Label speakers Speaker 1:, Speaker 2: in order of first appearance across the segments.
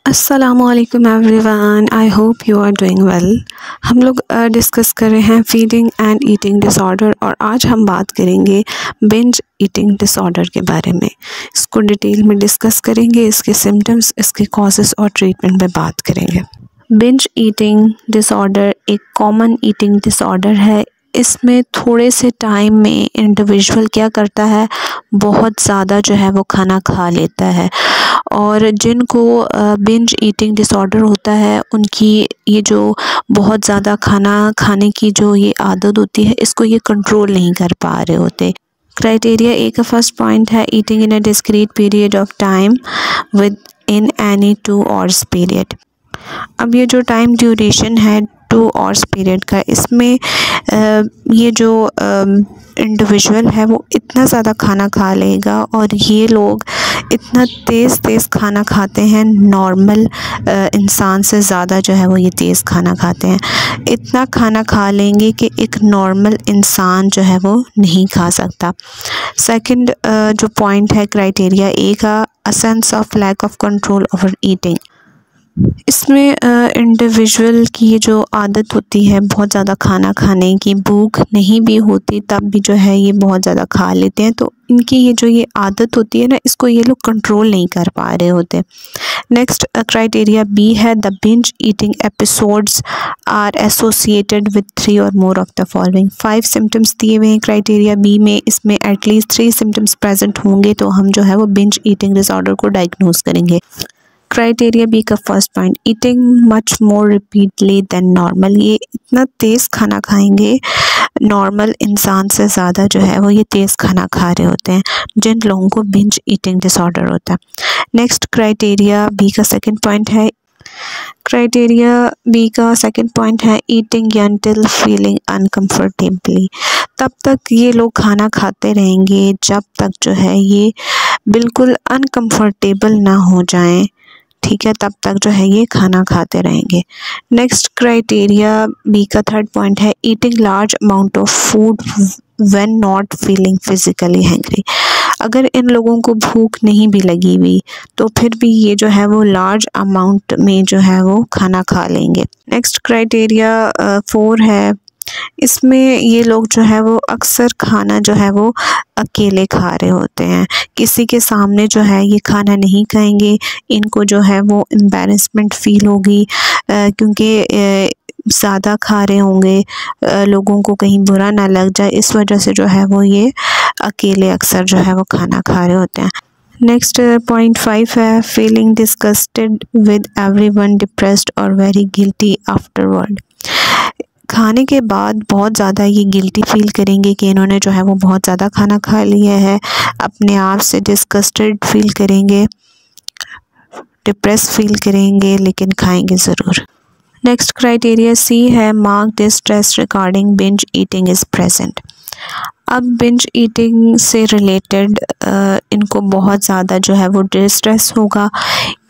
Speaker 1: अस्सलामुअलैकुम everyone, I hope you are doing well. हम लोग डिस्कस कर रहे हैं फीडिंग एंड ईटिंग डिसऑर्डर और आज हम बात करेंगे बिंज ईटिंग डिसऑर्डर के बारे में। इसको डिटेल में डिस्कस करेंगे, इसके सिम्टम्स, इसके कॉजेज़ और ट्रीटमेंट में बात करेंगे। बिंज ईटिंग डिसऑर्डर एक कॉमन ईटिंग डिसऑर्डर है। इसमें थोड़े से टाइम में इंडिविजुअल क्या करता है, बहुत ज़्यादा जो है वो खाना खा लेता है। और जिनको बिंज ईटिंग डिसऑर्डर होता है उनकी ये जो बहुत ज़्यादा खाना खाने की जो ये आदत होती है, इसको ये कंट्रोल नहीं कर पा रहे होते। क्राइटेरिया ए का फर्स्ट पॉइंट है eating in a discrete period of time with in any 2 hours period. अब ये जो टाइम ड्यूरेशन है 2 आवर्स पीरियड का, इसमें ये जो इंडिविजुअल है वो इतना ज़्यादा खाना खा लेगा और ये लोग इतना तेज़ खाना खाते हैं, नॉर्मल इंसान से ज़्यादा जो है वो ये तेज़ खाना खाते हैं। इतना खाना खा लेंगे कि एक नॉर्मल इंसान जो है वो नहीं खा सकता। सेकंड जो पॉइंट है क्राइटेरिया ए का, a sense of lack of control over eating. इसमें इंडिविजुअल की ये जो आदत होती है बहुत ज़्यादा खाना खाने की, भूख नहीं भी होती तब भी जो है ये बहुत ज़्यादा खा लेते हैं। तो इनकी ये जो ये आदत होती है ना, इसको ये लोग कंट्रोल नहीं कर पा रहे होते। नेक्स्ट क्राइटेरिया बी है, the binge eating episodes are associated with 3 और more of the following. 5 symptoms दिए हुए हैं क्राइटेरिया बी में, इसमें एटलीस्ट 3 सिम्टम्स प्रेजेंट होंगे तो हम जो है वो बिंज ईटिंग डिसऑर्डर को डायग्नोज करेंगे। क्राइटेरिया बी का first point, eating much more repeatedly than normal. ये इतना तेज़ खाना खाएंगे, नॉर्मल इंसान से ज़्यादा जो है वो ये तेज़ खाना खा रहे होते हैं, जिन लोगों को बिंज ईटिंग डिसऑर्डर होता है। नेक्स्ट क्राइटेरिया बी का सेकंड पॉइंट है, क्राइटेरिया बी का सेकंड पॉइंट है ईटिंग अंटिल फीलिंग अनकम्फर्टेबली। तब तक ये लोग खाना खाते रहेंगे जब तक जो है ये बिल्कुल अनकम्फर्टेबल ना हो जाएं, ठीक है, तब तक जो है ये खाना खाते रहेंगे। नेक्स्ट क्राइटेरिया बी का थर्ड पॉइंट है eating large amount of food when not feeling physically hangry. अगर इन लोगों को भूख नहीं भी लगी हुई तो फिर भी ये जो है वो लार्ज अमाउंट में जो है वो खाना खा लेंगे। नेक्स्ट क्राइटेरिया 4 है, इसमें ये लोग जो है वो अक्सर खाना जो है वो अकेले खा रहे होते हैं, किसी के सामने जो है ये खाना नहीं खाएंगे। इनको जो है वो एम्बैरेसमेंट फील होगी क्योंकि ज़्यादा खा रहे होंगे, लोगों को कहीं बुरा ना लग जाए, इस वजह से जो है वो ये अकेले अक्सर जो है वो खाना खा रहे होते हैं। नेक्स्ट पॉइंट 5 है feeling disgusted with everyone, depressed और वेरी गिल्टी आफ्टरवर्ड। खाने के बाद बहुत ज़्यादा ये गिल्टी फील करेंगे कि इन्होंने जो है वो बहुत ज़्यादा खाना खा लिया है, अपने आप से डिस्गस्टेड फील करेंगे, डिप्रेस फील करेंगे, लेकिन खाएंगे ज़रूर। नेक्स्ट क्राइटेरिया सी है, mark distress regarding binge eating is present. अब बिंज ईटिंग से रिलेटेड इनको बहुत ज़्यादा जो है वो डिस्ट्रेस होगा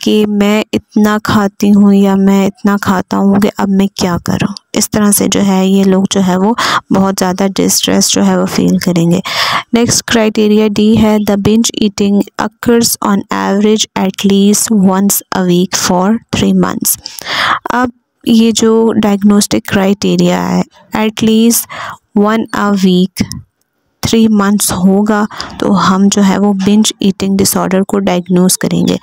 Speaker 1: कि मैं इतना खाती हूँ या मैं इतना खाता हूँ कि अब मैं क्या करूँ। इस तरह से जो है ये लोग जो है वो बहुत ज़्यादा डिस्ट्रेस जो है वो फील करेंगे। नेक्स्ट क्राइटेरिया डी है, the binge eating occurs on average at least once a week for 3 months। अब ये जो डायग्नोस्टिक क्राइटेरिया है, at least 1 a week 3 months होगा तो हम जो है वो बिंज ईटिंग डिसऑर्डर को डायग्नोज करेंगे।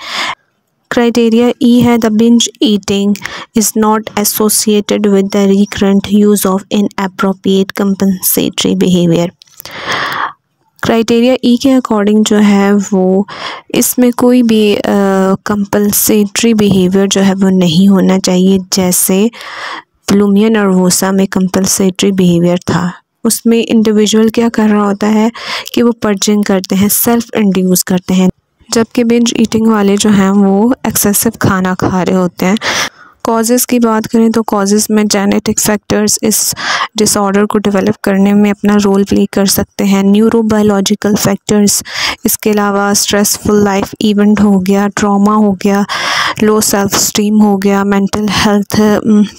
Speaker 1: क्राइटेरिया ई है, the binge eating is not associated with the recurrent use of inappropriate compensatory behaviour. Criteria E के अकॉर्डिंग जो है वो इसमें कोई भी कंपलसेटरी बिहेवियर जो है वो नहीं होना चाहिए। जैसे प्लूमिया नर्वोसा में कंपलसेटरी बिहेवियर था, उसमें इंडिविजुअल क्या कर रहा होता है कि वो पर्जिंग करते हैं, सेल्फ इंड्यूस करते हैं, जबकि बिंज ईटिंग वाले जो हैं वो एक्सेसिव खाना खा रहे होते हैं। कॉजेज़ की बात करें तो कॉजेज़ में जेनेटिक फैक्टर्स इस डिसऑर्डर को डेवलप करने में अपना रोल प्ले कर सकते हैं, न्यूरोबायोलॉजिकल फैक्टर्स, इसके अलावा स्ट्रेसफुल लाइफ इवेंट हो गया, ट्रॉमा हो गया, लो सेल्फ स्टीम हो गया, मेंटल हेल्थ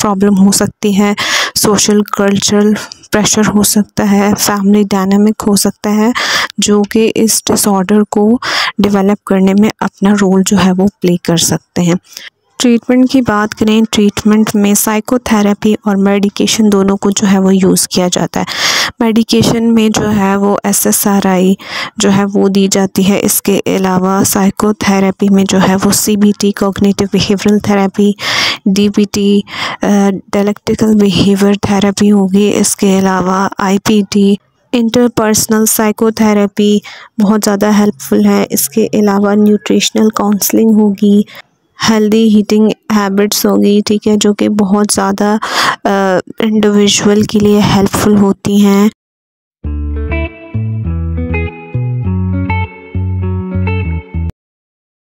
Speaker 1: प्रॉब्लम हो सकती है, सोशल कल्चरल प्रेशर हो सकता है, फैमिली डायनामिक हो सकता है, जो कि इस डिसऑर्डर को डेवलप करने में अपना रोल जो है वो प्ले कर सकते हैं। ट्रीटमेंट की बात करें, ट्रीटमेंट में साइकोथेरेपी और मेडिकेशन दोनों को जो है वो यूज़ किया जाता है। मेडिकेशन में जो है वो SSRI जो है वो दी जाती है। इसके अलावा साइकोथेरेपी में जो है वो CBT cognitive behavioural therapy, DBT dialectical behaviour therapy होगी। इसके अलावा IPT इंटरपर्सनल साइकोथेरेपी बहुत ज़्यादा हेल्पफुल है। इसके अलावा न्यूट्रिशनल काउंसलिंग होगी, हेल्दी ईटिंग हैबिट्स होगी, ठीक है, जो कि बहुत ज़्यादा इंडिविजुअल के लिए हेल्पफुल होती हैं।